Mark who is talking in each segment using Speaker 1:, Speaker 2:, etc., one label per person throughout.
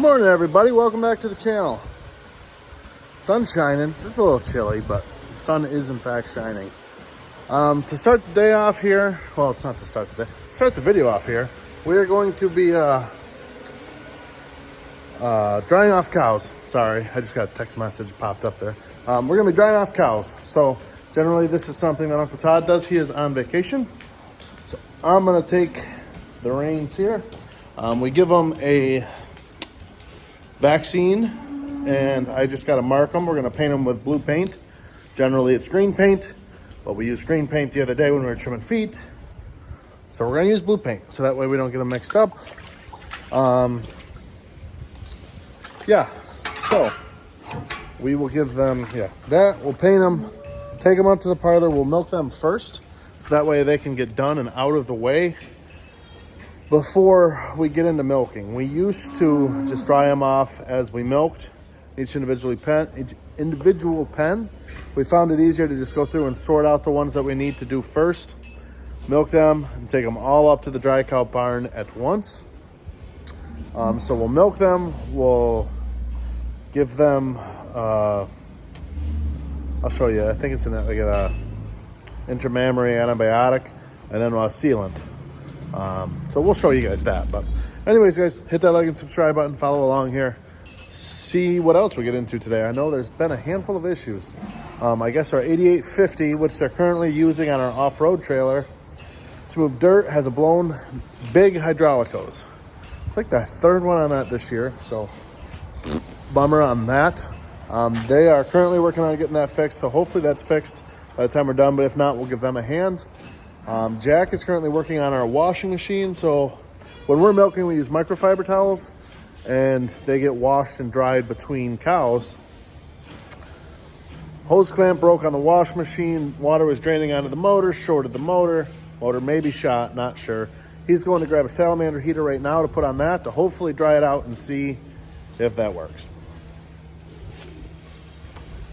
Speaker 1: morning, everybody. Welcome back to the channel. Sun's shining. It's a little chilly, but the sun is in fact shining. To start the day off here, well, it's not to start the day. Start the video off here. We are going to be drying off cows. Sorry, I just got a text message popped up there. We're going to be drying off cows. So generally, this is something that Uncle Todd does. He is on vacation, so I'm going to take the reins here. We give them a vaccine, and I just got to mark them. We're going to paint them with blue paint. Generally, it's green paint, but we used green paint the other day when we were trimming feet. So we're going to use blue paint, so that way we don't get them mixed up. Yeah, so we will give them, that. We'll paint them, take them up to the parlor. We'll milk them first, so that way they can get done and out of the way before we get into milking. We used to just dry them off as we milked each individual pen. We found it easier to just go through and sort out the ones that we need to do first, milk them, and take them all up to the dry cow barn at once. So we'll milk them, we'll give them, I'll show you, I think it's like an intramammary antibiotic, and then a sealant. So we'll show you guys that. But anyways, guys, hit that like and subscribe button, follow along here, see what else we get into today. I know there's been a handful of issues. I guess our 8850, which they're currently using on our off-road trailer to move dirt, has a blown big hydraulic hose. It's like the third one on that this year, so bummer on that. They are currently working on getting that fixed, so hopefully that's fixed by the time we're done, but if not, we'll give them a hand. Jack is currently working on our washing machine, so when we're milking, we use microfiber towels, and they get washed and dried between cows. Hose clamp broke on the wash machine. Water was draining onto the motor, shorted the motor. Motor may be shot, not sure. He's going to grab a salamander heater right now to put on that to hopefully dry it out and see if that works.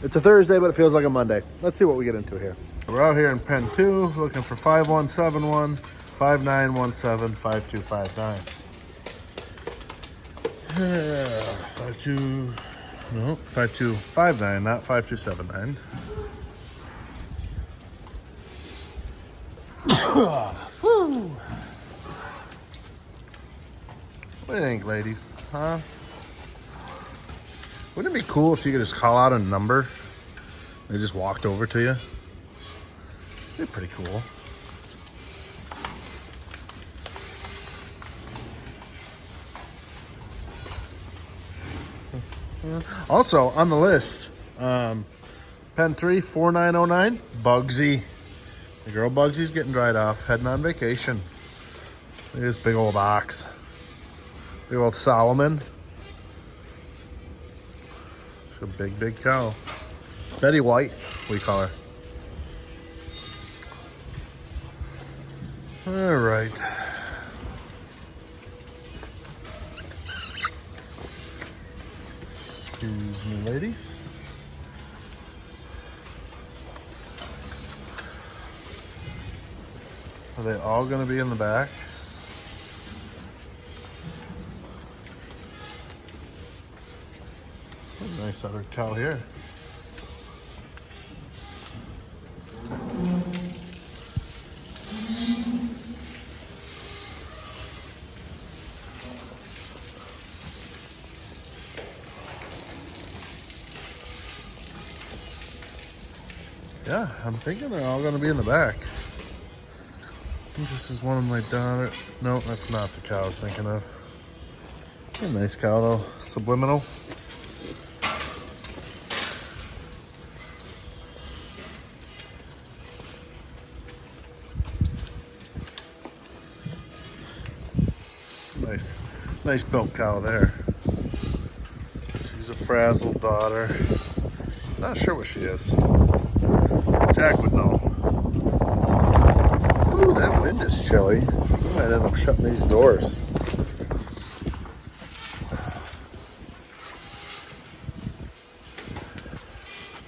Speaker 1: It's a Thursday, but it feels like a Monday. Let's see what we get into here. We're out here in pen 2, looking for 5171, 5917, 5259. 5259, not 5279. Woo. What do you think, ladies? Huh? Wouldn't it be cool if you could just call out a number and they just walked over to you? It'd be pretty cool. Also on the list, pen 3, 4909, Bugsy. The girl Bugsy's getting dried off, heading on vacation. Look at this big old ox. Big old Solomon. She's a big, big cow. Betty White, we call her. All right. Excuse me, ladies. Are they all going to be in the back? A nice other cow here. Yeah, I'm thinking they're all going to be in the back. I think this is one of my daughter. No, that's not the cow I was thinking of. A nice cow though, subliminal. Nice built cow there. She's a frazzled daughter. Not sure what she is. Jack would know. Ooh, that wind is chilly. We might end up shutting these doors.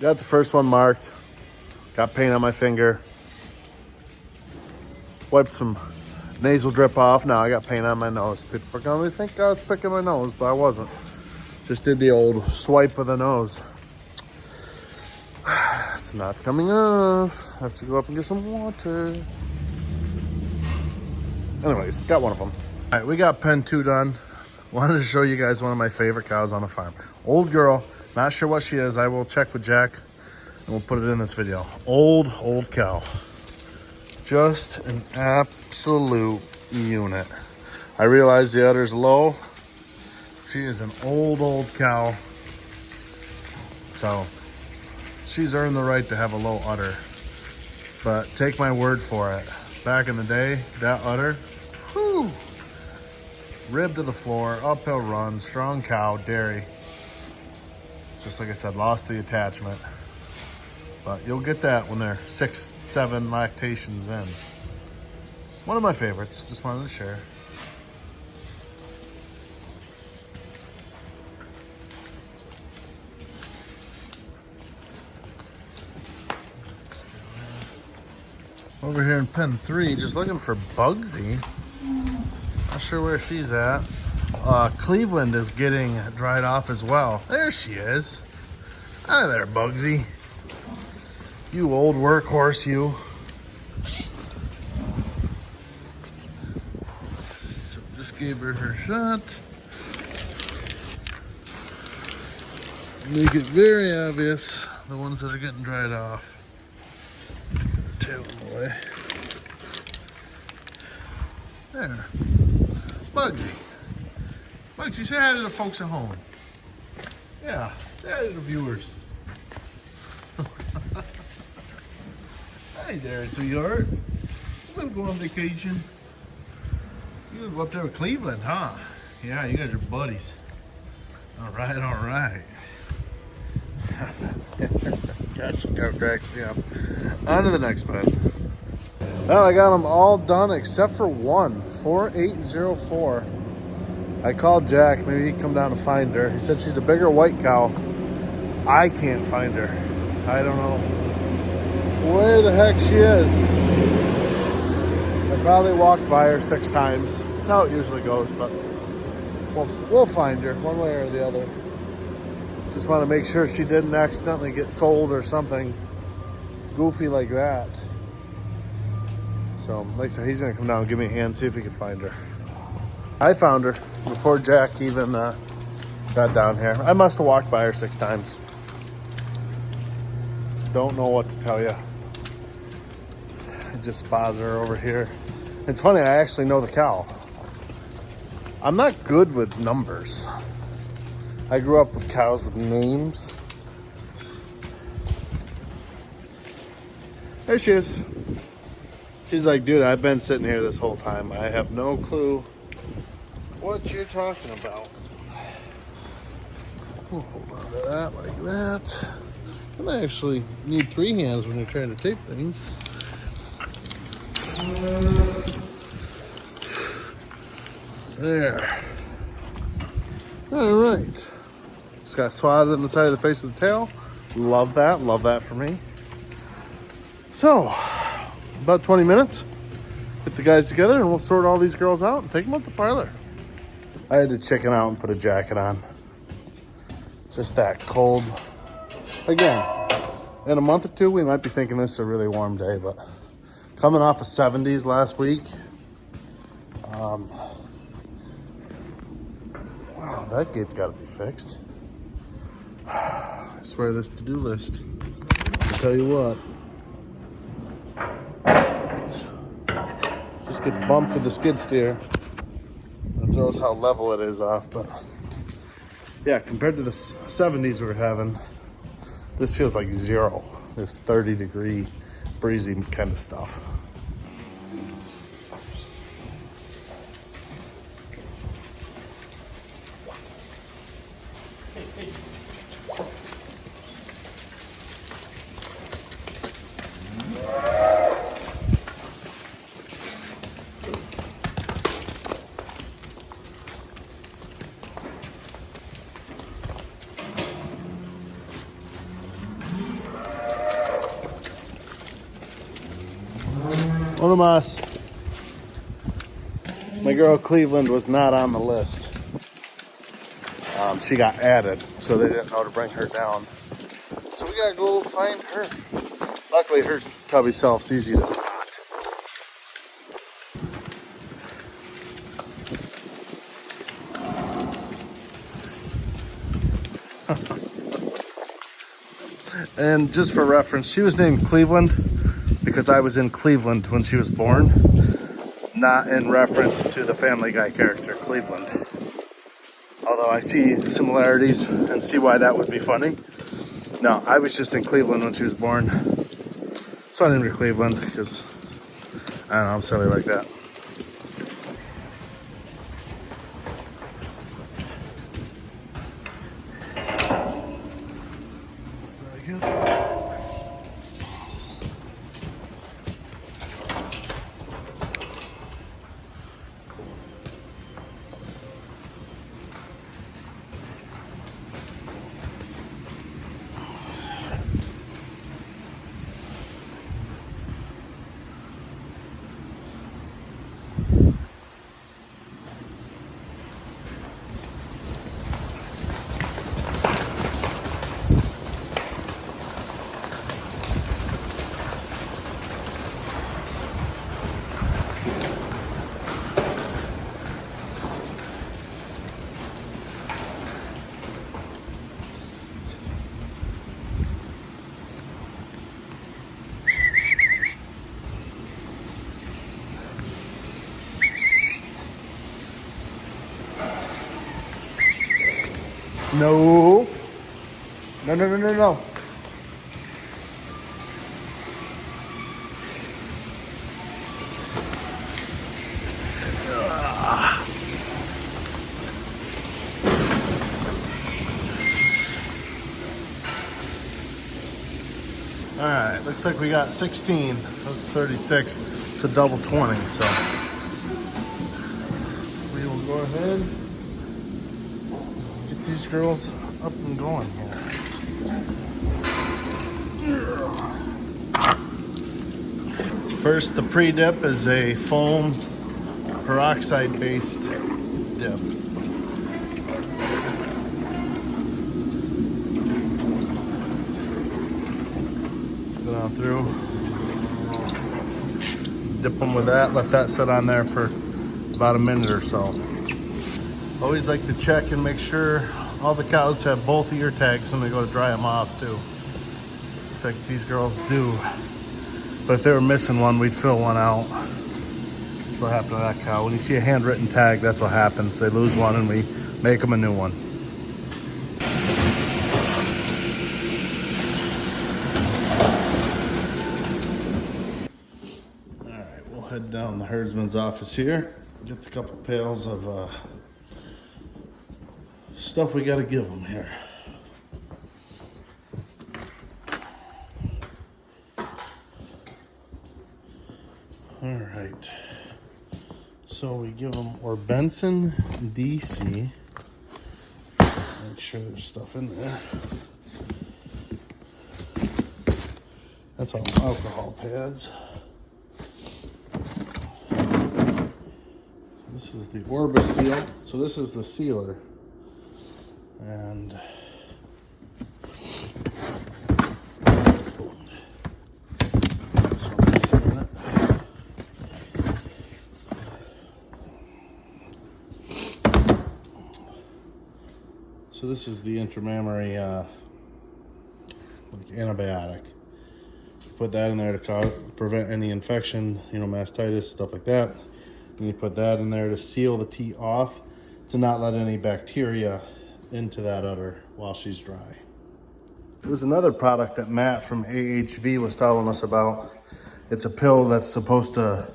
Speaker 1: Got the first one marked. Got paint on my finger. Wiped some nasal drip off. Now I got paint on my nose. People are going to think I was picking my nose, but I wasn't. Just did the old swipe of the nose. It's not coming off. I have to go up and get some water. Anyways, got one of them. All right, we got pen 2 done. Wanted to show you guys one of my favorite cows on the farm. Old girl, not sure what she is. I will check with Jack and we'll put it in this video. Old cow. Just an absolute unit. I realize the udder's low. She is an old cow. So she's earned the right to have a low udder. But take my word for it. Back in the day, that udder, whew, rib to the floor, uphill run, strong cow, dairy. Just like I said, lost the attachment. But you'll get that when they're 6, 7 lactations in. One of my favorites, just wanted to share. Over here in pen 3, just looking for Bugsy. Not sure where she's at. Cleveland is getting dried off as well. There she is. Hi there, Bugsy. You old workhorse, you. So just gave her her shot. Make it very obvious, the ones that are getting dried off. Tail in the way. There. Bugsy. Bugsy, say hi to the folks at home. Yeah, say hi to the viewers. Hi there, sweetheart. You gonna go on vacation? You gonna go up there with Cleveland, huh? Yeah, you guys are buddies. All right. Gotcha, that cracks me up. On to the next pen. Well, I got them all done except for one, 4804. I called Jack, maybe he'd come down to find her. He said she's a bigger white cow. I can't find her. I don't know where the heck she is. I probably walked by her 6 times. That's how it usually goes, but we'll find her one way or the other. Just want to make sure she didn't accidentally get sold or something goofy like that. So, like I said, he's going to come down and give me a hand, see if he can find her. I found her before Jack even got down here. I must have walked by her 6 times. Don't know what to tell you. I just spotted her over here. It's funny, I actually know the cow. I'm not good with numbers. I grew up with cows with names. There she is. She's like, dude, I've been sitting here this whole time. I have no clue what you're talking about. We'll hold on to that like that. And I actually need 3 hands when you're trying to tape things. There. All right. Just got swatted in the side of the face with the tail. Love that for me. So, about 20 minutes. Get the guys together and we'll sort all these girls out and take them up to the parlor. I had to chicken out and put a jacket on. Just that cold. Again, in a month or 2, we might be thinking this is a really warm day, but coming off of 70s last week. Wow, that gate's got to be fixed. I swear this to-do list. I'll tell you what. Just gets bumped with the skid steer. It throws how level it is off, but yeah, compared to the 70s we were having, this feels like 0. This 30-degree breezy kind of stuff. Uno más. My girl Cleveland was not on the list. She got added, so they didn't know to bring her down. So we gotta go find her. Luckily, her tubby self's easy to spot. And just for reference, she was named Cleveland because I was in Cleveland when she was born, not in reference to the Family Guy character Cleveland. Although I see the similarities and see why that would be funny. No, I was just in Cleveland when she was born. So I named her Cleveland because, I don't know, I'm silly like that. Very good. No. No, no, no, no, no. All right, looks like we got 16. That's 36. It's a double 20, so we will go ahead and get these girls up and going here. First, the pre-dip is a foam peroxide-based dip. Go down through, dip them with that, let that sit on there for about a minute or so. Always like to check and make sure all the cows have both ear tags when they go to dry them off too. Looks like these girls do. But if they were missing one, we'd fill one out. That's what happened to that cow. When you see a handwritten tag, that's what happens. They lose one and we make them a new one. All right, we'll head down the herdsman's office here. Get a couple pails of stuff we got to give them here. All right, so we give them Orbenson DC. Make sure there's stuff in there. That's all alcohol pads. This is the Orbis seal. So this is the sealer. And so this is the intramammary like antibiotic. Put that in there to prevent any infection, you know, mastitis, stuff like that. And you put that in there to seal the teat off to not let any bacteria into that udder while she's dry. There was another product that Matt from AHV was telling us about. It's a pill that's supposed to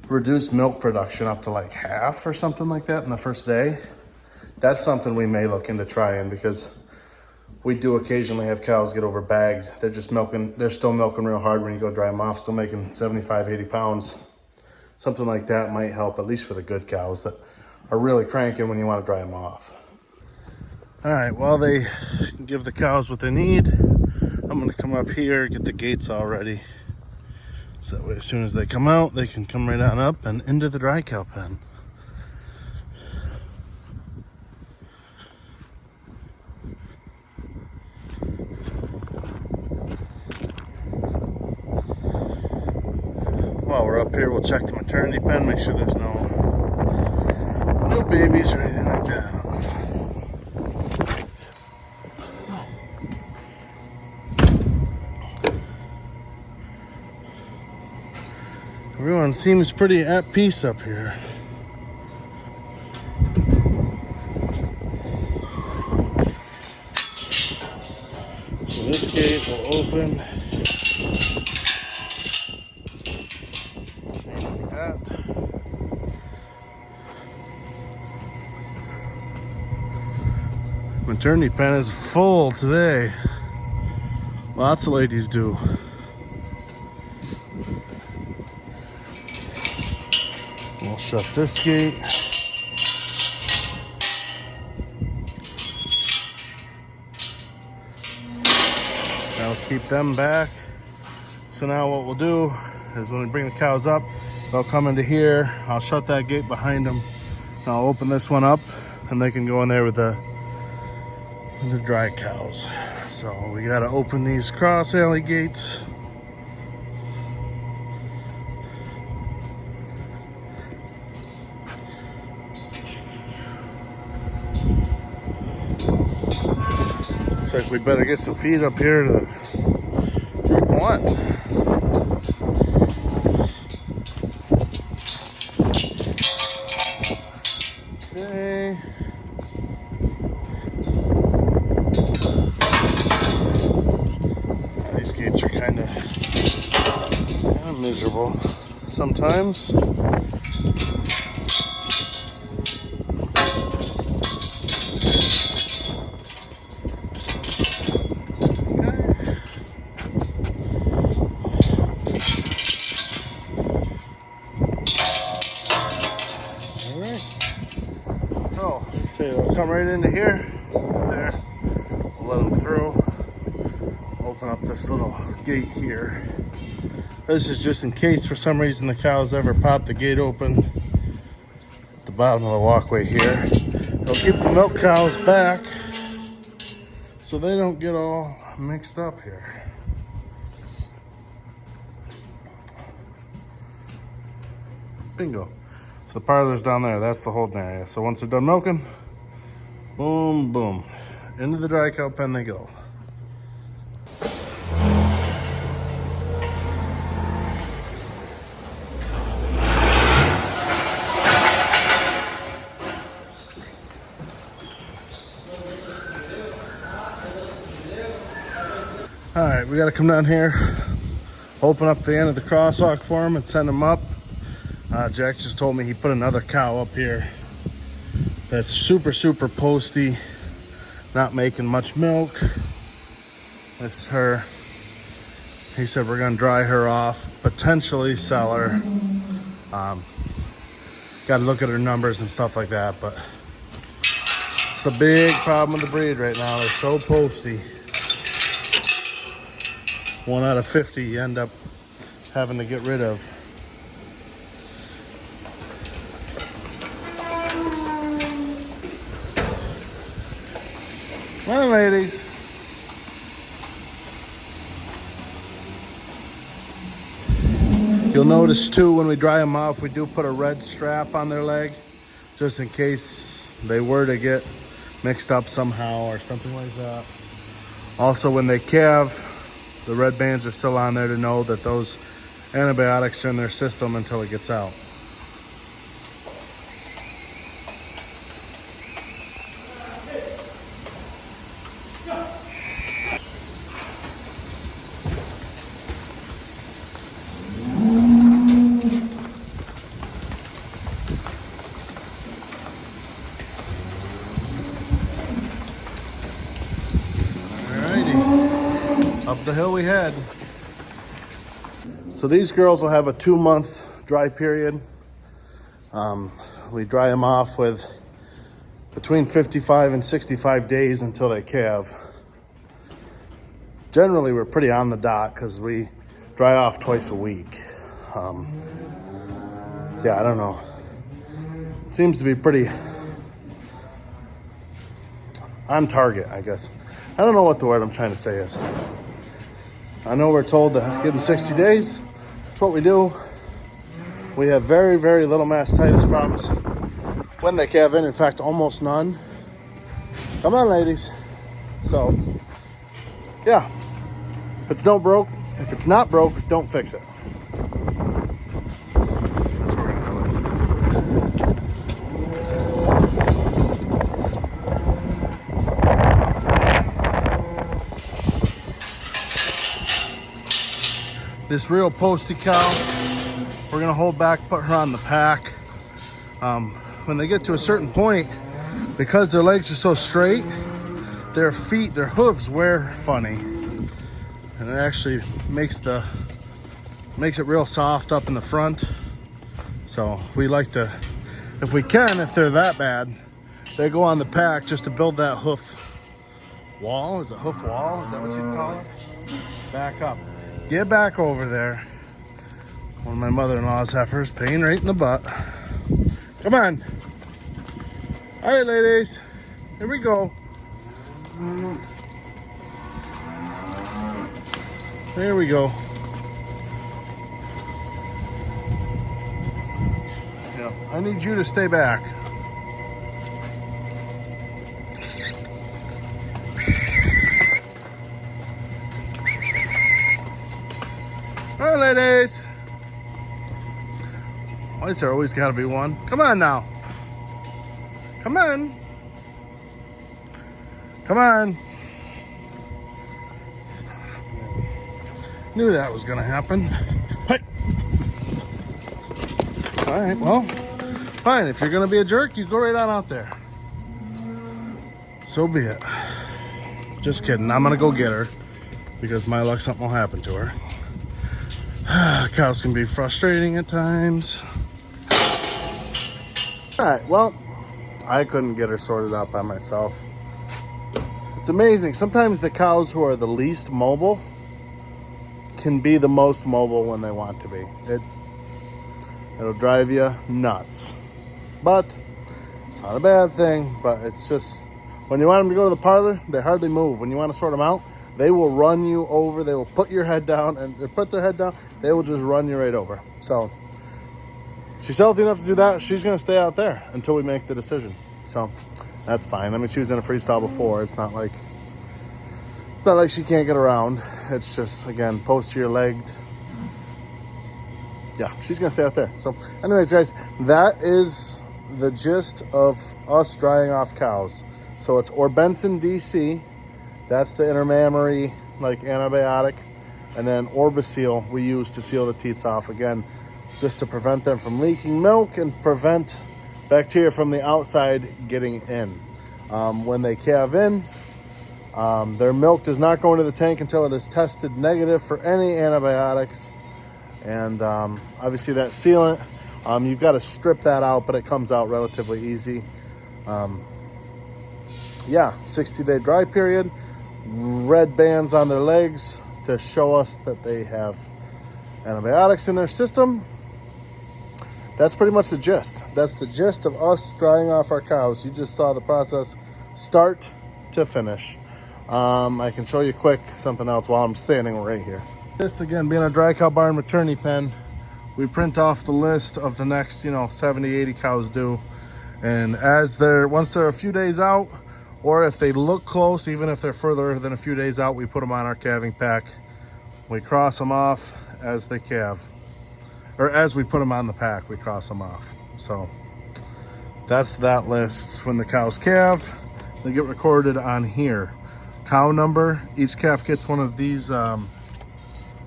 Speaker 1: reduce milk production up to like half or something like that in the first day. That's something we may look into trying because we do occasionally have cows get over bagged. They're still milking real hard when you go dry them off, still making 75, 80 pounds. Something like that might help, at least for the good cows that are really cranking when you want to dry them off. All right, while they give the cows what they need, I'm gonna come up here, get the gates all ready. So that way, as soon as they come out, they can come right on up and into the dry cow pen. While we're up here, we'll check the maternity pen, make sure there's no babies or anything like that. Everyone seems pretty at peace up here. So this gate will open. Like that. Maternity pen is full today. Lots of ladies do. We'll shut this gate. That'll keep them back. So now what we'll do is when we bring the cows up, they'll come into here. I'll shut that gate behind them. And I'll open this one up and they can go in there with the dry cows. So we gotta open these cross alley gates. Looks like we better get some feed up here to group one. Okay. These gates are kind of miserable sometimes. Okay, they'll come right into here. There. We'll let them through. Open up this little gate here. This is just in case for some reason the cows ever pop the gate open at the bottom of the walkway here. It'll keep the milk cows back so they don't get all mixed up here. Bingo. So the parlor's down there. That's the holding area. So once they're done milking, boom, boom. Into the dry cow pen they go. All right, we got to come down here, open up the end of the crosswalk for them and send them up. Jack just told me he put another cow up here that's super posty, not making much milk. This is her. He said we're gonna dry her off, potentially sell her. Got to look at her numbers and stuff like that, but it's the big problem with the breed right now. They're so posty. 1 out of 50 you end up having to get rid of. Well, ladies. You'll notice too when we dry them off, we do put a red strap on their leg just in case they were to get mixed up somehow or something like that. Also, when they calve, the red bands are still on there to know that those antibiotics are in their system until it gets out. Up the hill we head. So these girls will have a 2-month dry period. We dry them off with between 55 and 65 days until they calve. Generally, we're pretty on the dot because we dry off twice a week. Yeah, I don't know. It seems to be pretty on target, I guess. I don't know what the word I'm trying to say is. I know we're told to give them 60 days. That's what we do. We have very, very little mastitis problems when they calve in. In fact, almost none. Come on, ladies. So, yeah. If it's not broke, don't fix it. That's what we're gonna go with. This real posty cow, we're gonna hold back, put her on the pack. When they get to a certain point, because their legs are so straight, their feet, their hooves wear funny. And it actually makes it real soft up in the front. So we like to, if we can, if they're that bad, they go on the pack just to build that hoof wall. Is it hoof wall? Is that what you'd call it? Back up. Get back over there. One of my mother-in-law's heifers, pain right in the butt. Come on. All right, ladies, here we go. There we go. Yeah, I need you to stay back. All right, ladies. Why is there always got to be one? Come on now. Come on. Come on. Knew that was gonna happen. Hey. All right, well, fine. If you're gonna be a jerk, you go right on out there. So be it. Just kidding. I'm gonna go get her because my luck, something will happen to her. Cows can be frustrating at times. All right, well, I couldn't get her sorted out by myself. It's amazing. Sometimes the cows who are the least mobile can be the most mobile when they want to be. It'll drive you nuts. But it's not a bad thing, but it's just, when you want them to go to the parlor, they hardly move. When you want to sort them out, they will run you over. They will put your head down, and they put their head down, they will just run you right over. So she's healthy enough to do that. She's going to stay out there until we make the decision. So that's fine. I mean, she was in a freestyle before. It's not like she can't get around. It's just, again, posterior legged. Yeah, she's going to stay out there. So anyways, guys, that is the gist of us drying off cows. So it's Orbenson DC. That's the intermammary, like, antibiotic. And then Orbiseal we use to seal the teats off. Again, just to prevent them from leaking milk and prevent bacteria from the outside getting in. When they calve in, their milk does not go into the tank until it is tested negative for any antibiotics. And obviously that sealant, you've got to strip that out, but it comes out relatively easy. Yeah, 60-day dry period, red bands on their legs to show us that they have antibiotics in their system. That's pretty much the gist. That's the gist of us drying off our cows. You just saw the process start to finish. I can show you quick something else while I'm standing right here. This, again, being a dry cow barn maternity pen, we print off the list of the next, 70, 80 cows due. And once they're a few days out, or if they look close, even if they're further than a few days out, we put them on our calving pack. We cross them off as they calve. Or as we put them on the pack, we cross them off. So that's that list. When the cows calve, they get recorded on here. Cow number, each calf gets one of these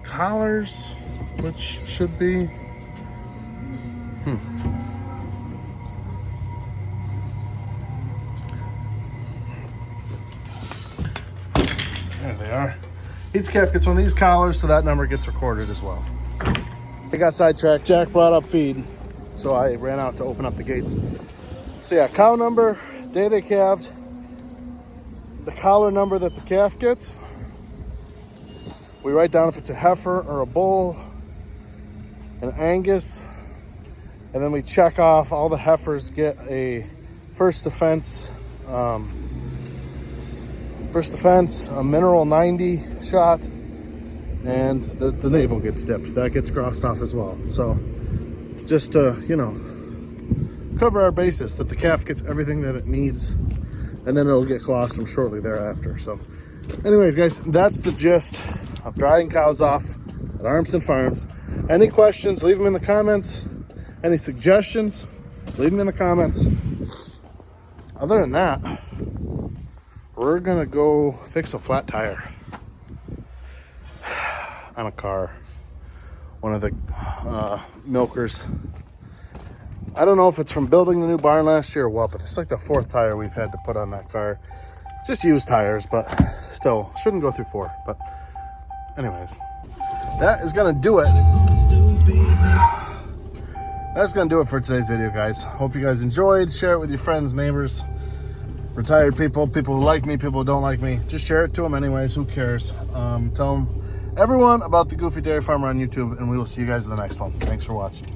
Speaker 1: collars, which should be, There they are. Each calf gets one of these collars, so that number gets recorded as well. I got sidetracked. Jack brought up feed, so I ran out to open up the gates. So yeah, cow number, day they calved, the collar number that the calf gets. We write down if it's a heifer or a bull, an Angus, and then we check off all the heifers get a first defense, a mineral 90 shot, and the navel gets dipped. That gets crossed off as well. So just to, you know, cover our basis, that the calf gets everything that it needs, and then it'll get colostrum shortly thereafter. So anyways, guys, that's the gist of drying cows off at Armson Farms. Any questions, leave them in the comments. Any suggestions, leave them in the comments. Other than that, we're gonna go fix a flat tire on a car, one of the milkers. I don't know if it's from building the new barn last year or what, but it's like the 4th tire we've had to put on that car. Just used tires, but still shouldn't go through 4. But anyways, that is gonna do it. That's gonna do it for today's video, guys. Hope you guys enjoyed. Share it with your friends, neighbors, retired people, people who like me, people who don't like me. Just share it to them anyways. Who cares? Tell them, everyone, about the Goofy Dairy Farmer on YouTube, and we will see you guys in the next one. Thanks for watching.